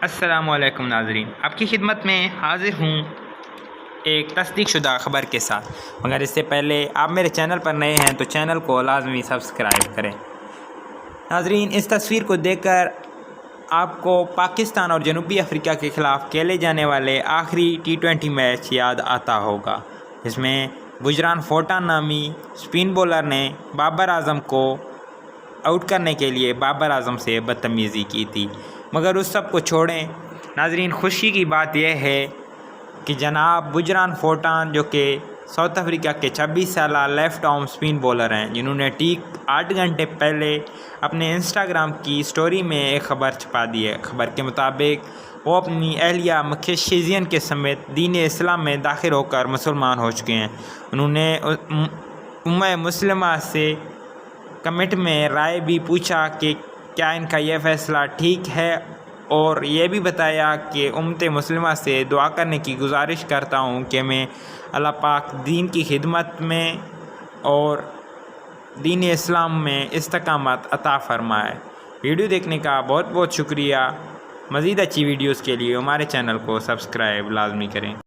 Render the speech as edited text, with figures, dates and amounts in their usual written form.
السلام علیکم ناظرین، آپ کی خدمت میں حاضر ہوں ایک تصدیق شدہ خبر کے ساتھ، مگر اس سے پہلے آپ میرے چینل پر نئے ہیں تو چینل کو لازمی سبسکرائب کریں۔ ناظرین، اس تصویر کو دیکھ کر آپ کو پاکستان اور جنوبی افریقہ کے خلاف کھیلے جانے والے آخری T20 میچ یاد آتا ہوگا، جس میں گجران فوٹان نامی سپن بولر نے بابر اعظم کو آؤٹ کرنے کے لیے بابر اعظم سے بدتمیزی کی تھی۔ مگر اس سب کو چھوڑیں ناظرین، خوشی کی بات یہ ہے کہ جناب گجران فوٹان، جو کہ ساؤتھ افریقہ کے 26 سالہ لیفٹ آرم سپن بولر ہیں، جنہوں نے ٹھیک 8 گھنٹے پہلے اپنے انسٹاگرام کی سٹوری میں ایک خبر چھپا دی ہے۔ خبر کے مطابق وہ اپنی اہلیہ مکھشیزین کے سمیت دین اسلام میں داخل ہو کر مسلمان ہو چکے ہیں۔ انہوں نے امہ مسلمہ سے کمنٹ میں رائے بھی پوچھا کہ کیا ان کا یہ فیصلہ ٹھیک ہے، اور یہ بھی بتایا کہ امت مسلمہ سے دعا کرنے کی گزارش کرتا ہوں کہ میں اللہ پاک دین کی خدمت میں اور دین اسلام میں استقامت عطا فرمائے۔ ویڈیو دیکھنے کا بہت بہت شکریہ۔ مزید اچھی ویڈیوز کے لیے ہمارے چینل کو سبسکرائب لازمی کریں۔